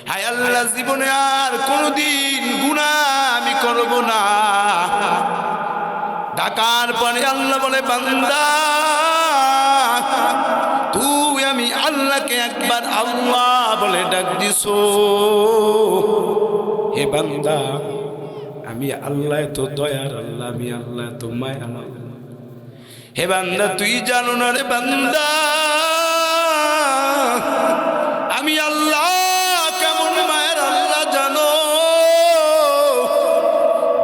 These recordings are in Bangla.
হায় আল্লাহ জীবনে আর কোনোদিন গুনাহ আমি করব না। ডাকার পরে আল্লাহ বলে বান্দা তুই আমি আল্লাহকে একবার আল্লাহ বলে ডাক দিছো। হে বান্দা আমি আল্লাহ তো দয়ার আল্লাহ, আমি আল্লাহ তো মায়া। হে বান্দা তুই জানো না রে বান্দা আমি আল্লাহ কেমন মায়ের আল্লাহ জানো।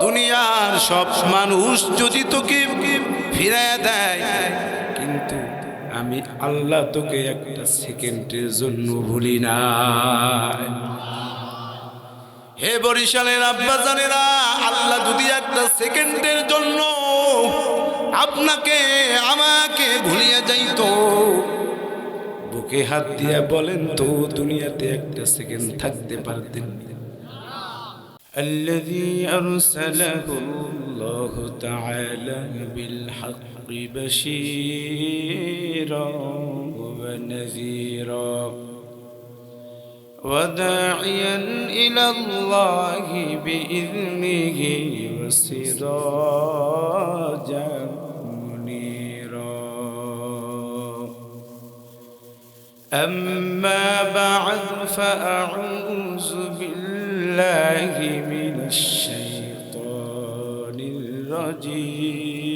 দুনিয়ার সব মানুষ যদি তোকে ফিরায় দেয় কিন্তু আমি আল্লাহ তোকে একটা সেকেন্ডের জন্য ভুলি না। হে বরিশালের আব্বাজানেরা, আল্লাহ যদি একটা সেকেন্ডের জন্য আপনাকে আমাকে ভুলিয়ে যাইতো, বুকে হাত দিয়া বলেন তো দুনিয়াতে একটা সেকেন্ড থাকতে পারতেন? الذي أرسله الله تعالى بالحق بشيرا ونذيرا وداعيا إلى الله بإذنه وسراجا منيرا. أما بعد فأعوذ بالله من الشيطان الرجيم.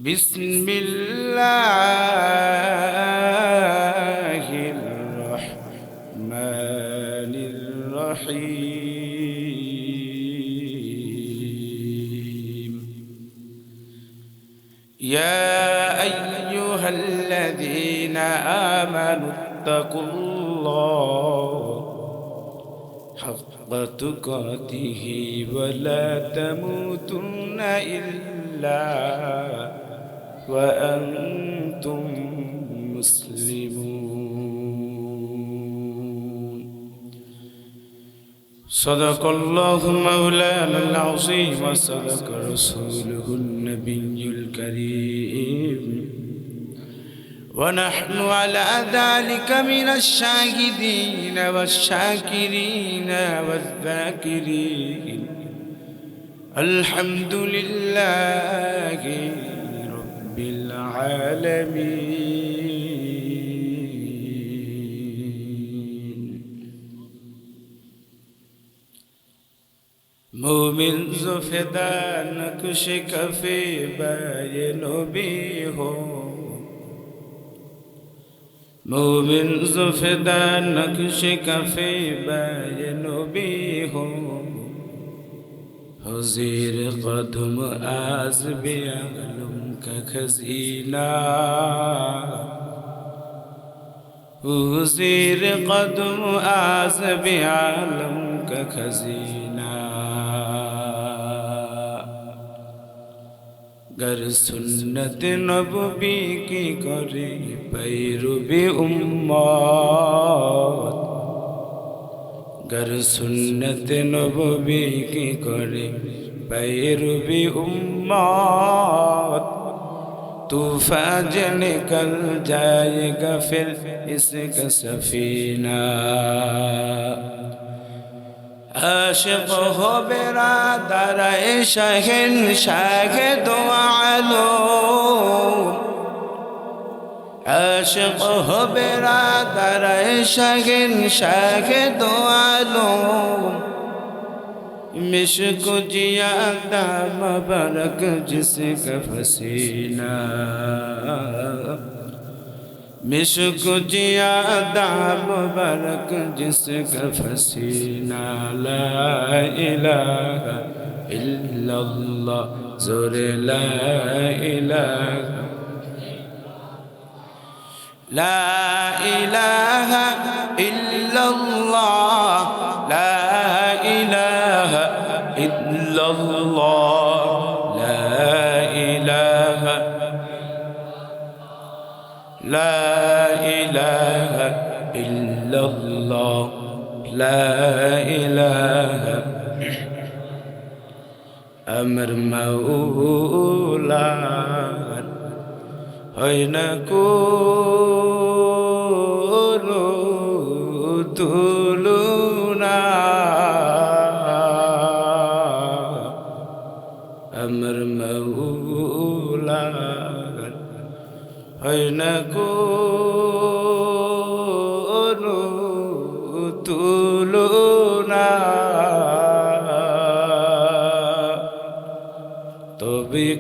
بسم الله الرحمن الرحيم. يا أيها الذين آمنوا اتقوا الله حق تقاته ولا تموتن إلا وأنتم مسلمون. صدق الله مولانا العظيم وصدق رسوله النبي الكريم ونحن على ذلك من الشاهدين والشاكرين والذاكرين. الحمد لله رب العالمين. مومن زفدا نقش کفے بائے نبی ہو، مومن زفدا نقش کفے بائے نبی ہو، حضیر قدم عازب عالم کا خزینہ، حضیر قدم عازب عالم کا خزینہ. گر سنت نبوی کی کرے پیروی امت، گر سنت نبوی کی کرے پیروی امت، طوفان نکل جائے گا پھر اس کا سفینہ. عاشق ہو برادر شہنشاہ دو عالم، عاشق ہو برادر شہنشاہ دو عالم، مشک جیادہ مبارک جس کا پسینہ، مشک جیادہ مبارک جس کا پسینہ. لا الہ الا اللہ زور لا الہ، لا الہ الا اللہ، لا الہ الا اللہ، لا الہ لا إله إلا الله، لا إله أمر مولا হয় না কো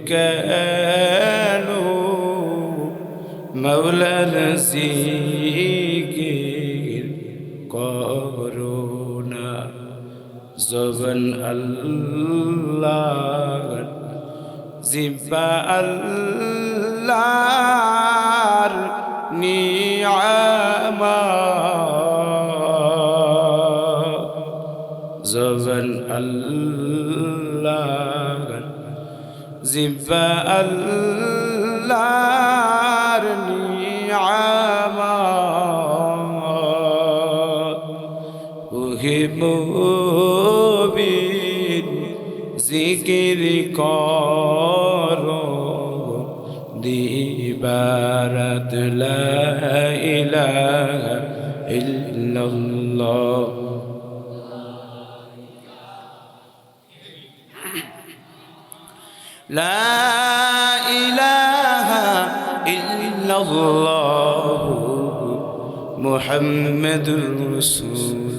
কেন মৌলার জিকির করোনা জবান আল্লাহ জিব্বা আল্লাহর নিয়ামত জবান আল্লাহর জিব্বা আল্লাহর নিয়ামত ওহে মুমিন জিকির করো দিবারাত লা ইলাহা ইল্লাল্লাহ লা ইলাহা ইল্লাল্লাহ মুহাম্মাদুর রাসূলুল্লাহ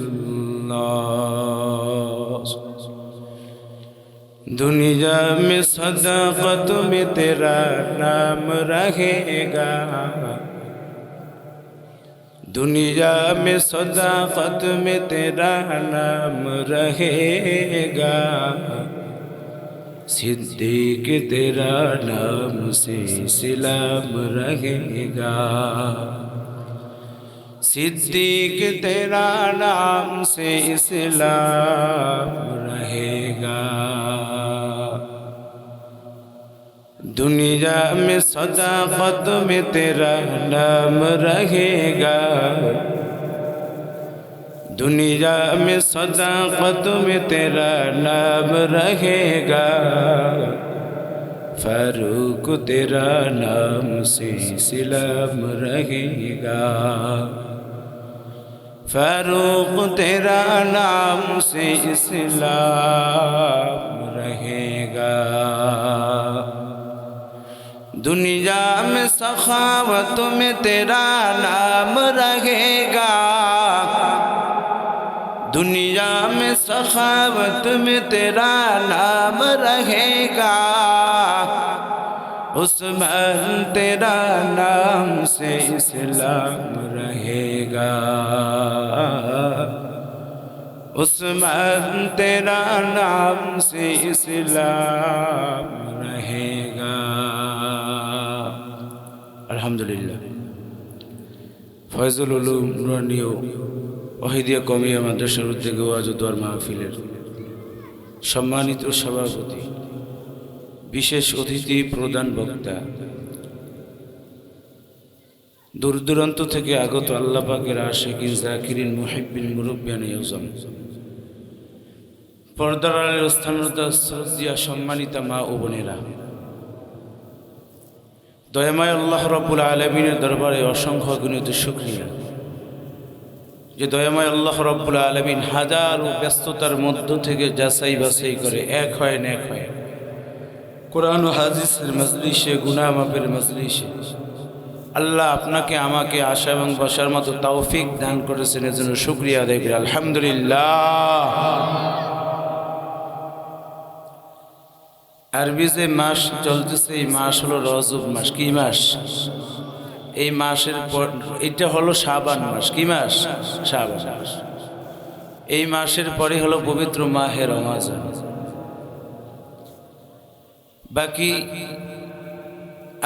दुनिया में सदाकत में तेरा नाम रहेगा दुनिया में सदाकत में तेरा नाम रहेगा सिद्दीक तेरा नाम से इस्लाम रहेगा सिद्दीक तेरा नाम से इस्लाम रहेगा दुनिया में सदाकत में तेरा नाम रहेगा दुनिया में सदाकत में तेरा नाम रहेगा फारूक तेरा नाम से इस्लाम रहेगा फारूक तेरा नाम से इस्लाम रहेगा दुनिया में सखावत में तेरा नाम रहेगा दुनिया में सखावत में तेरा नाम रहेगा उस्मान तेरा नाम से इस्लाम रहेगा उस्मान तेरा नाम से इस्लाम रहेगा अल्हम्दुलिल्लाह फैजुल उलूम नुरानिया ওয়াহিদিয়া কওমিয়া মাদ্রাসার উদ্যোগে ওয়াজ ও দোয়ার মাহফিলের সম্মানিত সভাপতি বিশেষ অতিথি প্রধান বক্তা দূর দূরান্ত থেকে আগত আল্লাহ পাকের আশিকিন জাকিরিন মুহিব্বিন মুরব্বিয়ান আযম পর্দার আড়ালের স্থানরত শ্রদ্ধেয়া সম্মানিতা মা ও বোনেরা দয়াময় আল্লাহ রাব্বুল আলামিনের দরবারে অসংখ্য অগণিত শুকরিয়া যে দয়াময় আল্লাহ রাব্বুল আলামিন হাজারো ব্যস্ততার মধ্য থেকে যাচাই বাছাই করে এক হয় নেক হয় কোরআন ও হাদিসের মজলিসে গুনাহ মাফের মজলিসে আল্লাহ আপনাকে আমাকে আশা এবং বসার মতো তৌফিক দান করেছেন এজন্য শুকরিয়া আদায় করি আলহামদুলিল্লাহ আরবি যে মাস চলতেছে এই মাস হলো রজব মাস কি মাস এই মাসের পর এটা হলো শাবান মাস কি মাস শাবান মাস এই মাসের পরে হলো পবিত্র মাহে রমজান বাকি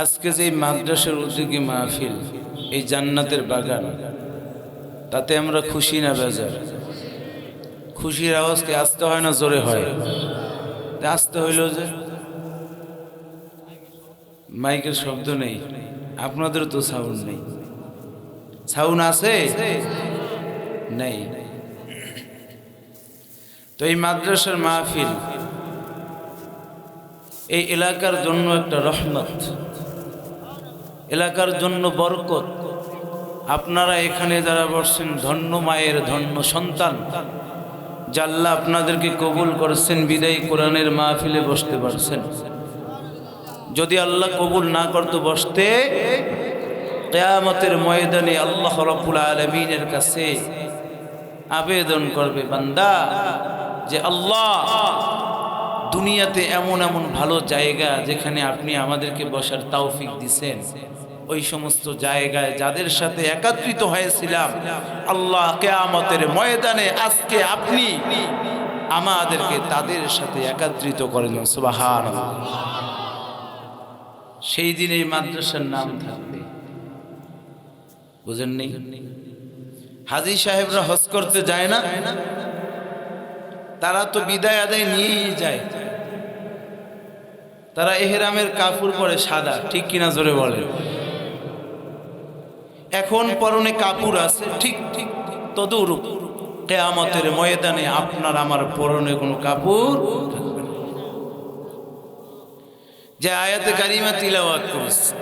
আজকে যে মাদ্রাসার উদ্যোগী মাহফিল এই জান্নাতের বাগান তাতে আমরা খুশি না বেজার খুশির আওয়াজ কি আসতে হয় না জোরে হয় আসতে হইল যে মাইকের শব্দ নেই আপনাদের তো সাউন্ড নেই সাউন্ড আছে নেই তো এই মাদ্রাসার মাহফিল এই এলাকার জন্য একটা রহমত এলাকার জন্য বরকত আপনারা এখানে যারা বসছেন ধন্য মায়ের ধন্য সন্তান যে আল্লাহ আপনাদেরকে কবুল করেছেন বিদায়ী কোরআনের মাহফিলে বসতে পারছেন যদি আল্লাহ কবুল না করতো বসতে কিয়ামতের ময়দানে আল্লাহ রাব্বুল আলামিনের কাছে আবেদন করবে বান্দা যে আল্লাহ দুনিয়াতে এমন এমন ভালো জায়গা যেখানে আপনি আমাদেরকে বসার তৌফিক দিছেন, ওই সমস্ত জায়গায় যাদের সাথে একত্রিত হয়েছিলাম, আল্লাহ কিয়ামতের ময়দানে আজকে আপনি আমাদেরকে তাদের সাথে একত্রিত করেন। সুবহানাল্লাহ। সেই দিন এই মাদ্রাসার নাম থাকবে, বুঝেন নেই? হাজী সাহেবরা হজ করতে যায় না, তারা তো বিদায় আদায় নিয়েই যায়। তারা এহরামের কাপড় পরে সাদা, ঠিক কিনা জোরে বলে? এখন পরনে কাপড় আছে, ঠিক ঠিক তদুরূপ কিয়ামতের ময়দানে আপনার আমার পরনে কোনো কাপড় থাকবে না। যে আয়াতে কারিমা তিলাওয়াত করেছে,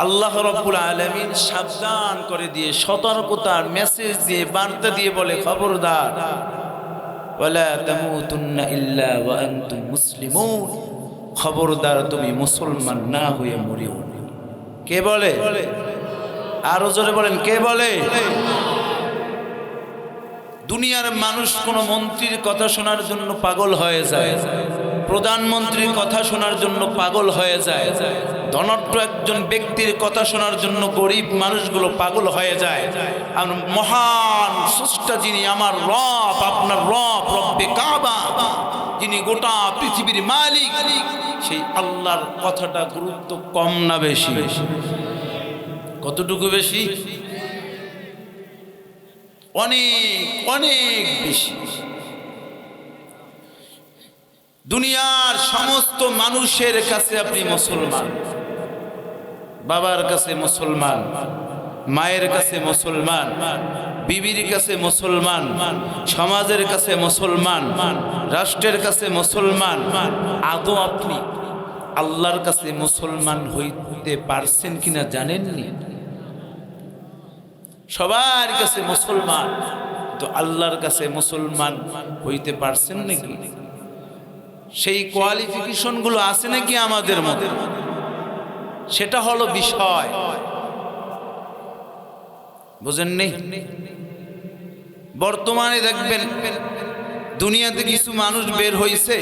আল্লাহ রাব্বুল আলামিন সাবধান করে দিয়ে, সতর্কতার মেসেজ দিয়ে, বার্তা দিয়ে বলে, খবরদার, ওয়ালা তামুতুন্না ইল্লা ওয়া আনতুম মুসলিমুন, খবরদার তুমি মুসলমান না হয়ে মরিও না। কে বলে? আরো জোরে বলেন, কে বলে? দুনিয়ার মানুষ কোন মন্ত্রীর কথা শোনার জন্য পাগল হয়ে যায়, প্রধানমন্ত্রীর কথা শোনার জন্য পাগল হয়ে যায়, ধনাঢ্য একজন ব্যক্তির কথা শোনার জন্য গরিব মানুষগুলো পাগল হয়ে যায়। আর মহান স্রষ্টা যিনি, আমার রব, আপনার রব, রব্বে কাবা, যিনি গোটা পৃথিবীর মালিক, সেই আল্লাহর কথাটা গুরুত্ব কম না বেশি? কতটুকু বেশি? অনেক অনেক বেশি। দুনিয়ার সমস্ত মানুষের কাছে আপনি মুসলমান, বাবার কাছে মুসলমান, মায়ের কাছে মুসলমান, বিবির কাছে মুসলমান, সমাজের কাছে মুসলমান, রাষ্ট্রের কাছে মুসলমান। আদৌ আপনি আল্লাহর কাছে মুসলমান হইতে পারছেন কিনা জানেননি? সবার কাছে মুসলমান, তো আল্লাহর কাছে মুসলমান হইতে পারছেন নাকি? সেই কোয়ালিফিকেশন গুলো আছে নাকি আমাদের মধ্যে? সেটা হলো বিষয়, বুঝেননি? বর্তমানে দেখবেন দুনিয়াতে কিছু মানুষ বের হইছে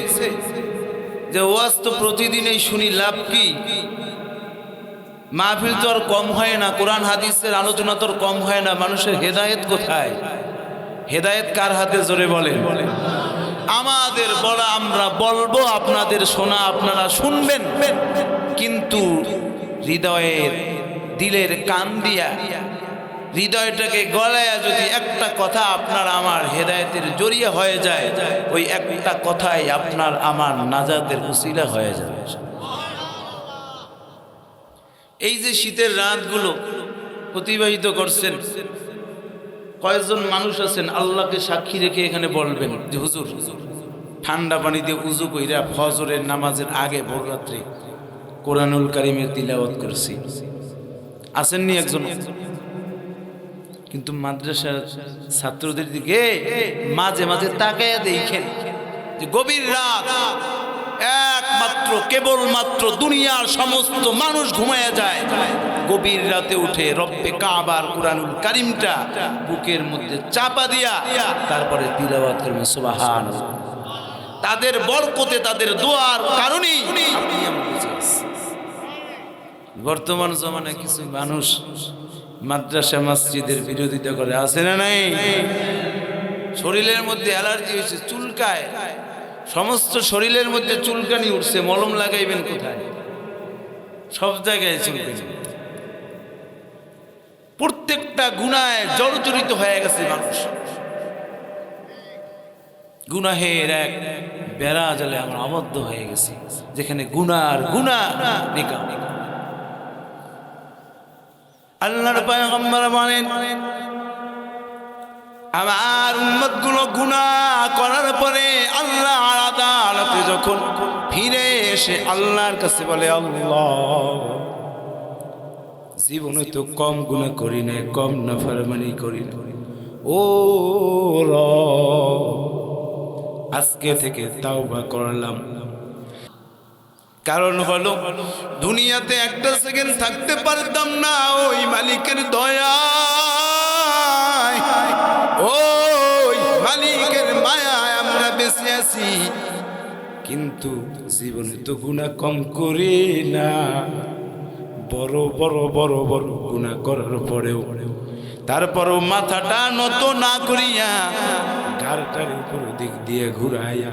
যে ওয়াজ তো প্রতিদিনই শুনি, লাভ কি? মাহফিল তো আর কম হয় না, কোরআন হাদিসের আলোচনা তো আর কম হয় না, মানুষের হেদায়েত কোথায়? হেদায়েত কার হাতে? জোরে বলেন। আমাদের বলা আমরা বলবো, আপনাদের শোনা আপনারা শুনবেন, কিন্তু হৃদয়ের, দিলের কান দিয়া, হৃদয়টাকে গলায়া যদি একটা কথা আপনার আমার হেদায়েতের জরিয়া হয়ে যায়, ওই একটা কথাই আপনার আমার নাজাতের উসিলা হয়ে যাবে। এই যে শীতের রাতগুলো অতিবাহিত করছেন, কয়েকজন মানুষ আছেন আল্লাহকে সাক্ষী রেখে এখানে বলবেন যে হুজুর, ঠান্ডা পানি দিয়ে উজু কইরা ফজরের নামাজের আগে ভোর রাত্রে কোরআনুল কারীমের তিলাওয়াত করছি। আসেননি একজন? কিন্তু মাদ্রাসার ছাত্রদের দিকে মাঝে মাঝে তাকায়া দেখেন যে গভীর রাত, একমাত্র কেবলমাত্র দুনিয়ার সমস্ত মানুষ ঘুমায়া যায়, গভীর রাতে উঠে রব্বে কাবার কোরআনুল কারীমটা বুকের মধ্যে চাপা দিয়া তারপরে তিলাওয়াত করবেন। সুবহানাল্লাহ। তাদের বরকতে, তাদের দোয়ার কারণেই আপনি আমরা বেঁচে আছি। বর্তমান জমানায় কিছু মানুষ মাদ্রাসা মসজিদের বিরোধিতা করে, আছে না নাই? শরীরের মধ্যে অ্যালার্জি হয়েছে, চুলকায়, সমস্ত শরীরের মধ্যে চুলকানি উঠছে, মলম লাগাইবেন কোথায়? সব জায়গায় চুলকানি। প্রত্যেকটা গুনাহে জর্জরিত হয়ে গেছে মানুষ, গুনাহের এক বেড়া জালে আমরা আবদ্ধ হয়ে গেছি, যেখানে গুনার গুনাহ নিকা। আল্লাহর পয়গম্বর বলেন, আমার উম্মতগুলো গুনাহ করার পরে আল্লাহ আদালতে যখন ফিরে এসে আল্লাহর কাছে বলে, আল্লাহ, জীবনে তো কম গুনাহ করি না, কম নাফরমানি করি না, ও রব, আজকে থেকে তাওবা করলাম। কারণ হলো দুনিয়াতে একটা সেকেন্ড থাকতে পারতাম না, ওই মালিকের দয়ায়, ওই মালিকের মায়ায় আমরা বেঁচে আছি। কিন্তু জীবনে তো গুনাহ কম করি না, বড় বড় বড় বড় গুনাহ করার পরেও তারপরও মাথাটা নত না করিয়া ঘাড়টার উপর দিক দিয়ে ঘুরাইয়া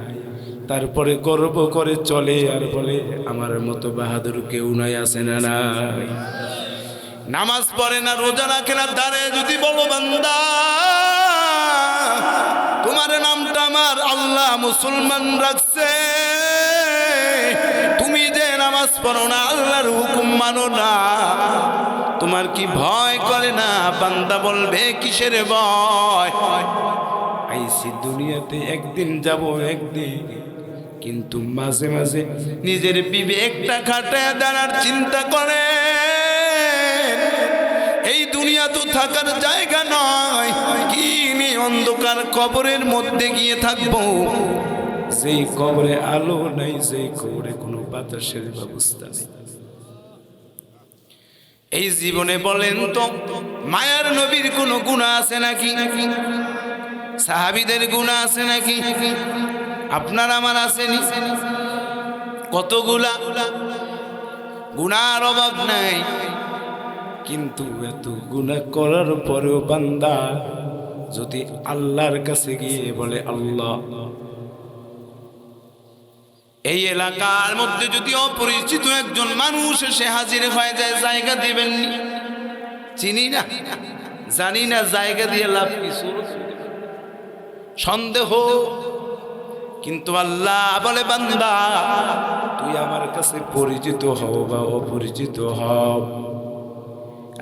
তারপরে গর্ব করে চলে আর বলে আমার মতো বাহাদুর কেউ নাই, আছে না নাই? নামাজ পড়ে না, রোজা রাখে না, দ্বারে যদি বলো বান্দা তোমার নামটা আমার আল্লাহ মুসলমান রাখছে, তুমি যে নামাজ পড়ো না, আল্লাহর হুকুম মানো না, তোমার কি ভয় করে না? বান্দা বলবে কিসের ভয়? আইসি দুনিয়াতে একদিন যাব একদিন, কিন্তু মাঝে মাঝে নিজের বিবেকটা খাটায় দাঁড়ার চিন্তা করে এই দুনিয়া তো থাকার জায়গা নয়, কি নিয়ে অন্ধকার কবরের মধ্যে গিয়ে থাকবো, যেই কবরে আলো নাই, যেই কবরে কোনো বাতাসের ব্যবস্থা নেই। এই জীবনে বলেন তো মায়ার নবীর কোনো গুনাহ আছে নাকি? সাহাবীদের গুনাহ আছে নাকি? আপনার আমার আসেনি? কতগুলা গুনার অভাব নাই, কিন্তু এত গুনাহ করার পরেও বান্দা যদি আল্লাহর কাছে গিয়ে বলে আল্লাহ, এই এলাকার মধ্যে যদি অপরিচিত একজন মানুষ এসে হাজির হয়ে যায়, জায়গা দিবেন? চিনি না, জানি না, জায়গা দিয়ে লাভ কিছু, সন্দেহ। কিন্তু আল্লাহ বলে বান্দা তুই আমার কাছে পরিচিত হও বা অপরিচিত হও,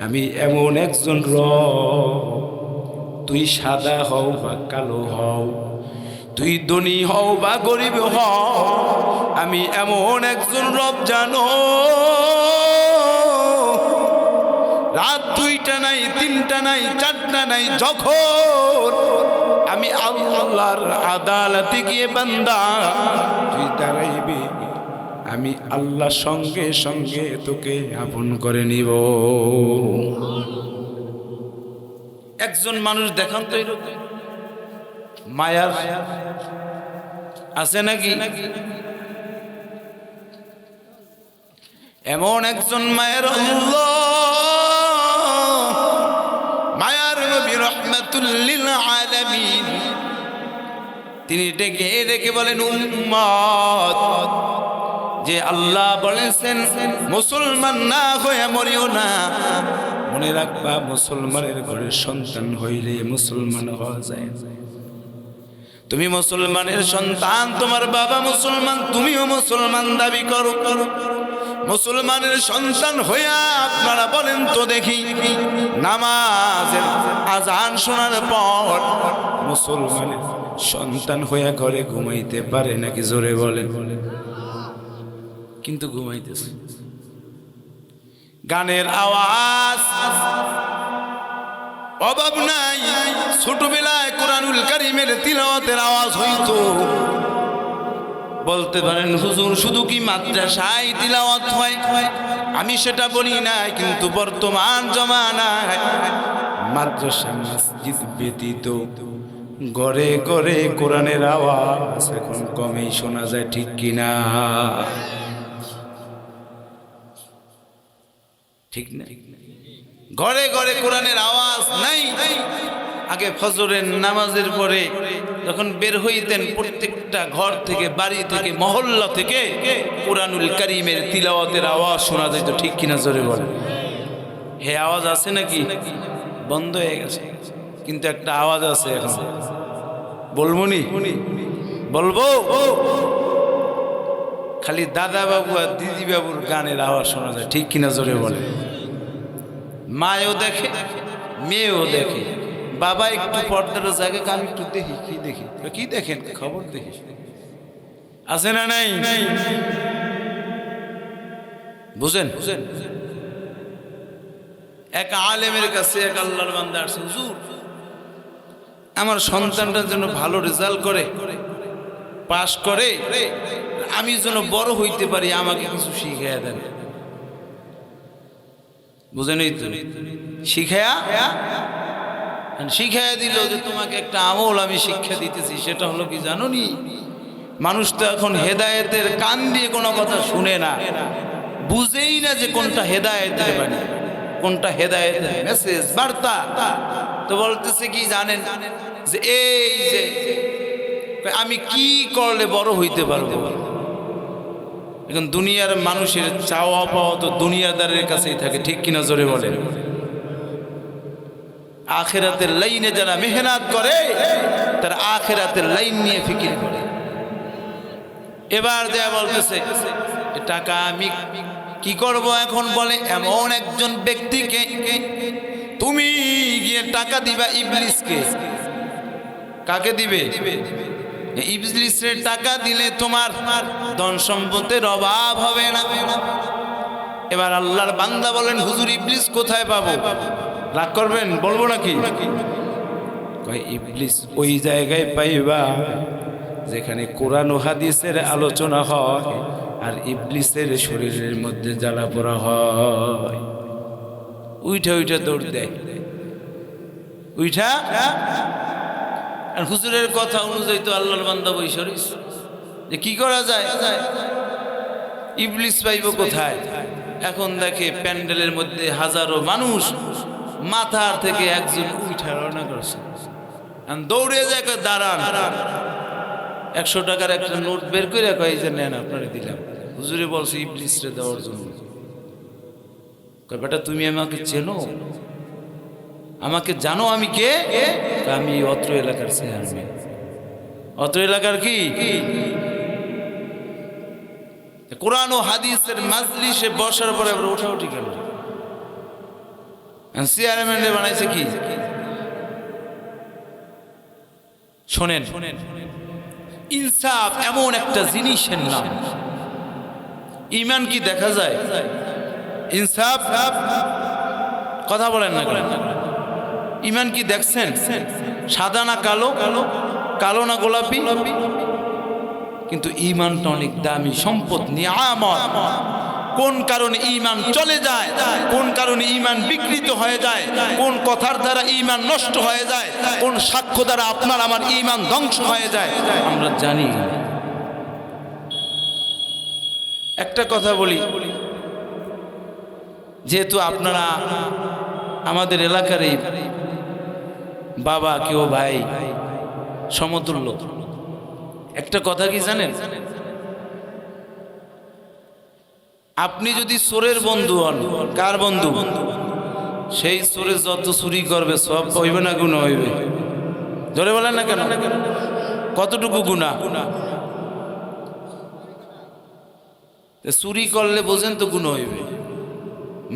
আমি এমন একজন রব, তুই সাদা হও বা কালো হও, তুই ধনী হও বা গরিব হও, আমি এমন একজন রব জানো, রাত 2টা নাই, 3টা নাই, 4টা নাই, যখন আমি আল্লাহর আদালতে গিয়ে বান্দা তুই দাঁড়াইবি, আমি আল্লাহ সঙ্গে সঙ্গে তোকে আপন করে নিব। একজন মানুষ দেখান তো এরকম মায়ার আছে নাকি? এমন একজন মায়ের আল্লাহ, মায়ার নবী রাহমাতুল লিল আলামিন, তিনি ডেকে ডেকে বলেন উম্মত, যে আল্লাহ বলেছেন মুসলমান না হয়ে মরিও না, মনে রাখবা মুসলমানের ঘরের সন্তান হইলে মুসলমান হওয়া যায়। তুমি মুসলমানের সন্তান, তোমার বাবা মুসলমান, তুমিও মুসলমান দাবি করো, মুসলমানের সন্তান হইয়া আপনারা বলেন তো দেখি, নামাজের আজান শোনার পর মুসলমানের সন্তান হইয়া ঘরে ঘুমাইতে পারে নাকি? জোরে বলেন। কিন্তু ঘুমাইতেছে, গানের আওয়াজ অভাব নাই, ছোটবেলায় কোরআনুল কারীমের তিলাওয়াতের আওয়াজ হইতো। বলতে পারেন হুজুর শুধু কি মাদ্রাসায় তিলাওয়াত হয়? আমি সেটা বলি না, কিন্তু বর্তমান জমানায় মাদ্রাসা মসজিদ ব্যতীত ঘরে ঘরে কোরআনের আওয়াজ এখন কমেই শোনা যায়, ঠিক কিনা? ঠিক না? ঘরে ঘরে কোরআনের আওয়াজ নাই। আগে ফজরের নামাজের পরে যখন বের হইতেন, প্রত্যেকটা ঘর থেকে, বাড়ি থেকে, মহল্লা থেকে কোরআনুল কারীমের তিলাওয়াতের আওয়াজ শোনা যেত, ঠিক কিনা? জোরে বলেন। হে আওয়াজ আছে নাকি? বন্ধ হয়ে গেছে, কিন্তু একটা আওয়াজ আছে এখন। বলবো নি? বলবো। খালি দাদা বাবু আর দিদি বাবুর গানের আওয়াজ শোনা যায়, ঠিক কিনা? জোরে বলে। মায়েও দেখে, মেয়েও দেখে, বাবা একটু পর্দার জায়গায়, আমি একটু দেখি, কি দেখি? কি দেখেন? খবর দেখি, আছে না নাই? বুঝেন? এক আলেমের কাছে এক আল্লাহর বান্দা আসছে, হুজুর আমার সন্তানটার জন্য ভালো রেজাল্ট করে, পাস করে, আমি যেন বড় হইতে পারি, আমাকে কিছু শিখাইয়া দেন। বুঝেনই তো? শিখাইয়া দিল যে তোমাকে একটা আমল আমি শিক্ষা দিতেছি, সেটা হলো কি জানো নি? মানুষ তো এখন হেদায়েতের কান দিয়ে কোনো কথা শুনে না, বুঝেই না যে কোনটা হেদায়েতের বাণী, কোনটা হেদায়েতের মেসেজ বার্তা। তো বলতেছে কি জানেন, যে এই যে আমি কি করলে বড় হইতে পারবো। এখন দুনিয়ার মানুষের চাওয়া পাওয়া তো দুনিয়াদারের কাছেই থাকে, ঠিক কিনা জোরে বলেন। আখিরাতের লাইনে যারা মেহনত করে তারা আখিরাতের লাইন নিয়ে ফিকির করে। এবার দেয়া বলতেছে টাকা আমি কি করব এখন, বলে এমন একজন ব্যক্তিকে তুমি গিয়ে টাকা দিবা ইবলিসকে। কাকে দিবে? ইবলিসের টাকা দিলে তোমার ধন সম্পদের অভাব হবে না। এবার আল্লাহর বান্দা বলেন হুজুর ইবলিস কোথায় পাবো? রাগ করবেন, বলবো নাকি? কয় ইবলিস ওই জায়গায় পাইবা যেখানে কোরআন ও হাদিসের আলোচনা হয় আর ইবলিসের শরীরের মধ্যে জ্বালা পোড়া হয়। উইঠা উইঠা দৌড় দেয়, উইঠা। আর হুজুরের কথা অনুযায়ী তো আল্লাহর বান্দা বৈশর যে কি করা যায়, ইবলিস পাইব কোথায়? এখন দেখে প্যান্ডেলের মধ্যে হাজারো মানুষ, মাথার থেকে একজন উইঠা রওনা করছে, দৌড়ে যায় দাঁড়ান। 100 টাকার একটা নোট বের করে কয় যে নেন আপনারা দিলাম। হুজুরে বলছে ইবলিসরে দেওয়ার জন্য। কয় বেটা তুমি আমাকে চেনো, আমাকে জানো আমি কে? আমি অত্র এলাকার চেয়ারম্যান। অত্র এলাকার কি? কোরআন ও হাদিসের মাজলিসে বসার পরে আবার ওঠাউঠি কেন? চেয়ারম্যানে বানাইছে কি? শোনেন, ইনসাফ এমন একটা জিনিসের নাম। ঈমান কি দেখা যায়? ইনসাফ কথা বলেন না কেন? ঈমান কি দেখছেন? সাদা না কালো, কালো না গোলাপি? কিন্তু ঈমানটা অনেক দামি সম্পদ, নিয়ামত। কোন কারণে ঈমান চলে যায়, কোন কারণে ঈমান বিকৃত হয়ে যায়, কোন কথার দ্বারা ঈমান নষ্ট হয়ে যায়, কোন সাক্ষ্য দ্বারা আপনার আমার ঈমান ধ্বংস হয়ে যায় আমরা জানি না। একটা কথা বলি, যেহেতু আপনারা আমাদের এলাকারই বাবা কেউ ভাই সমতুল্য, একটা কথা কি জানেন? আপনি যদি চোরের বন্ধু হন, কার বন্ধু? সেই চোরে যত চুরি করবে সব হইবে না গুনাহ হইবে? ধরে বলেন না কেন? কতটুকু গুনাহ? চুরি করলে বোঝেন তো গুনাহ হইবে।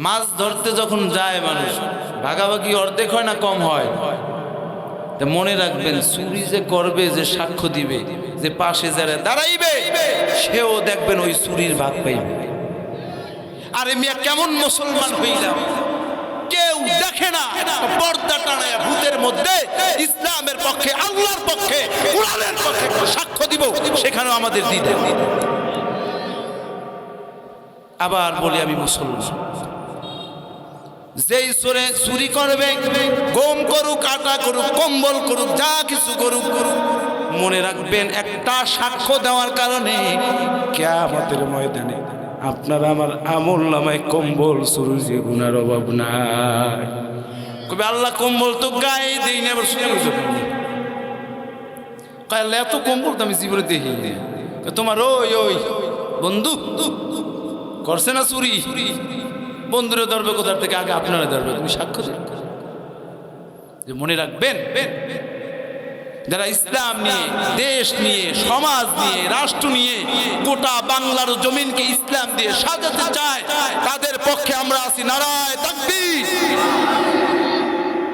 মাছ ধরতে যখন যায় মানুষ, ভাগাভাগি অর্ধেক হয় না কম হয়? তা মনে রাখবেন, চুরি যে করবে, যে সাক্ষ্য দিবে, যে পাশে যারা দাঁড়াইবে, সেও দেখবেন ওই চুরির ভাগ পাইবে। আরে মিয়া কেমন মুসলমান হইলাম, কেউ দেখে না, পর্দা টানায় ভূতের মধ্যে ইসলামের পক্ষে, আল্লাহর পক্ষে, কোরআনের পক্ষে সাক্ষ্য দিব, সেখানেও আমাদের দিতে। আবার বলি আমি মুসলমান, যেই চোরে চুরি করবে, গম করুক, আটা করুক, কম্বল করুক, যা কিছু করুক, মনে রাখবেন একটা সাক্ষ্য দেওয়ার কারণে কিয়ামতের ময়দানে আপনার আমার আমল নামায় কম্বল চুরি গুনার অভাব নাই। কবে আল্লাহ কম্বল তো গায়ে দেই না, আবার শুনে আল্লাহ এত কম্বল তো আমি জীবনে দেখি নি। তোমার ওই ওই বন্ধু করছে না চুরি, বন্ধুরে ধরবে কোথার থেকে? আগে আপনারা ধরবে, তুমি সাক্ষ্য দেন। যে মনে রাখবেন, যারা ইসলাম নিয়ে, দেশ নিয়ে, সমাজ নিয়ে, রাষ্ট্র নিয়ে, গোটা বাংলার জমিনকে ইসলাম দিয়ে সাজাতে চায়, তাদের পক্ষে আমরা আছি। নারায়ে তাকবীর।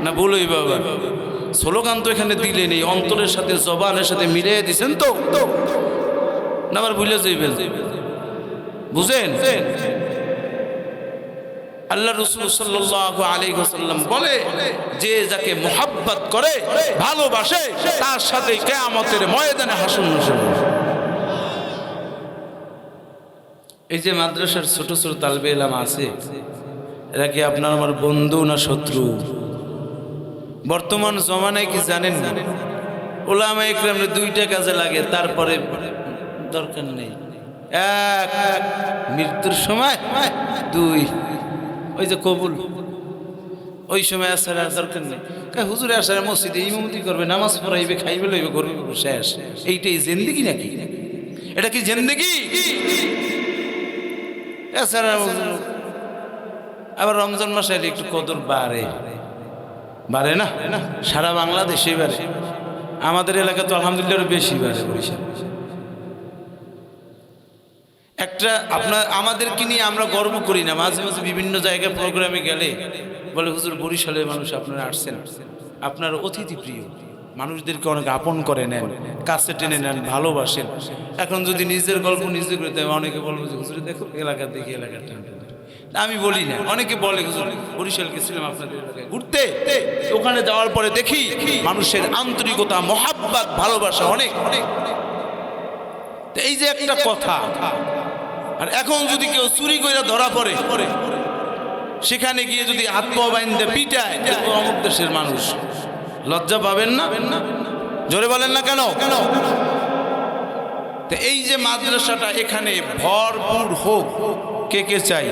না বলোই বাবা, স্লোগান তো এখানে দিলে নেই, অন্তরের সাথে জবানের সাথে মিলিয়ে দিছেন তো না? আবার ভুলে যাইবেন, বুঝেন? আল্লাহ রাসূল সাল্লাল্লাহু আলাইহি ওয়াসাল্লাম বলে, যে যাকে মুহাব্বত করে, ভালোবাসে, তার সাথে কিয়ামতের ময়দানে হাসর নাসর। এই যে মাদ্রাসার ছোট ছোট তালবে ইলম আছে, এরা কি আপনার আমার বন্ধু না শত্রু? বর্তমান জমানায় কি জানেন না, উলামায়ে ইকরামের দুইটা কাজে লাগে, তারপরে দরকার নেই। এক, মৃত্যুর সময়। দুই, ওই যে কবুল, ওই সময় আসার আর দরকার নেই। হুজুরে আসার মসজিদে ইমামতি করবে, নামাজ পড়াইবে, খাইবে লইবে, করবে, শেষ। এইটাই জিন্দেগি নাকি? এটা কি জিন্দেগি? এছাড়া আবার রমজান মাসে একটু কদর বাড়ে, বাড়ে না? সারা বাংলাদেশে বাড়ে, আমাদের এলাকা তো আলহামদুলিল্লাহ বেশি বাড়ে। বরিশাল একটা আমাদেরকে নিয়ে আমরা গর্ব করি না। মাঝে মাঝে বিভিন্ন জায়গায় প্রোগ্রামে গেলে বলে, হুজুর বরিশালের মানুষ আপনারা আসছেন, আপনার অতিথি প্রিয়, মানুষদেরকে অনেক আপন করে নেন, কাছে টেনে নেন, ভালোবাসেন। এখন যদি নিজের গল্প নিজে করে দেয়, অনেকে বলবো যে হুজুরে দেখো এলাকা দেখি এলাকার টানতে। আমি বলি না, অনেকে বলে হুজুর বরিশাল গেছিলাম আপনাদের এলাকায় ঘুরতে, ওখানে যাওয়ার পরে দেখি মানুষের আন্তরিকতা, মহাব্বত, ভালোবাসা অনেক অনেক। এই যে একটা কথা। আর এখন যদি কেউ চুরি করে ধরা পড়ে, সেখানে গিয়ে যদি হাত পা বাইন্ধে পিটায়, অমুক দেশের মানুষ, লজ্জা পাবেন না? জোরে বলেন না কেন? তো এই যে মাদ্রাসাটা এখানে ভরপুর হোক, কে কে চাই?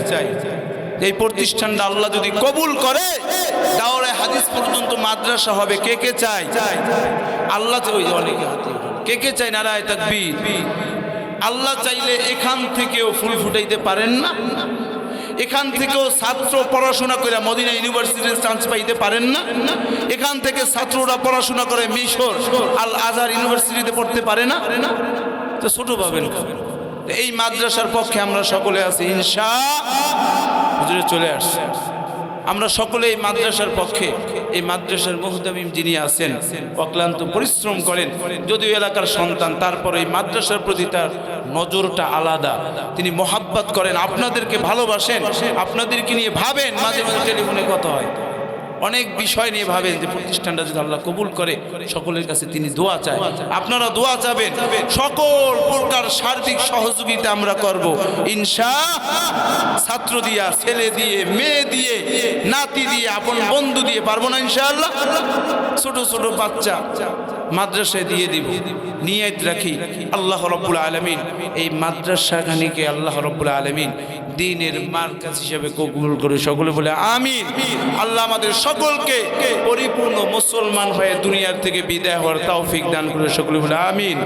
এই প্রতিষ্ঠানটা আল্লাহ যদি কবুল করে, দাওরে হাদিস পর্যন্ত মাদ্রাসা হবে, কে কে চাই? আল্লাহ তো ওই অনেকে হাতে, কে কে চাই? নারায়ে তাকবীর। আল্লাহ চাইলে এখান থেকেও ফুল ফুটাইতে পারেন না? এখান থেকেও ছাত্র পড়াশোনা করে মদিনা ইউনিভার্সিটির চান্স পাইতে পারেন না? এখান থেকে ছাত্ররা পড়াশোনা করে মিশর আল আজহার ইউনিভার্সিটিতে পড়তে পারে না? তো ছোট পাবেন। এই মাদ্রাসার পক্ষে আমরা সকলে আছি ইনশাআল্লাহ। হুজুরে চলে আসছে, আমরা সকলে এই মাদ্রাসার পক্ষে। এই মাদ্রাসার মুহতামিম যিনি আছেন অক্লান্ত পরিশ্রম করেন, যদিও এলাকার সন্তান, তারপর এই মাদ্রাসার প্রতি তার নজরটা আলাদা। তিনি মহাব্বত করেন, আপনাদেরকে ভালোবাসেন, আপনাদেরকে নিয়ে ভাবেন। মাঝে মাঝে টেলিফোনে কথা হয়, অনেক বিষয় নিয়ে ভাবেন যে প্রতিষ্ঠানটা যদি আল্লাহ কবুল করে, সকলের কাছে তিনি দোয়া চায়, আপনারা দোয়া চাবেন। সকল প্রকার সার্বিক সহযোগিতা আমরা করব ইনশাআল্লাহ। ছাত্র দিয়া, ছেলে দিয়ে, মেয়ে দিয়ে, নাতি দিয়ে, আপন বন্ধু দিয়ে, পারবো না ইনশাআল্লাহ? ছোট ছোট বাচ্চা মাদ্রাসায় দিয়ে দিব, নিয়ত রাখি আল্লাহ রাব্বুল আলামিন এই মাদ্রাসাখানিকে আল্লাহ রাব্বুল আলামিন দ্বীনের মার্কাজ হিসেবে কবুল করে। সকলে বলে আমিন। আল্লাহ আমাদের সকলকে পরিপূর্ণ মুসলমান হয়ে দুনিয়ার থেকে বিদায় হওয়ার তৌফিক দান করে। সকলে বলে আমিন।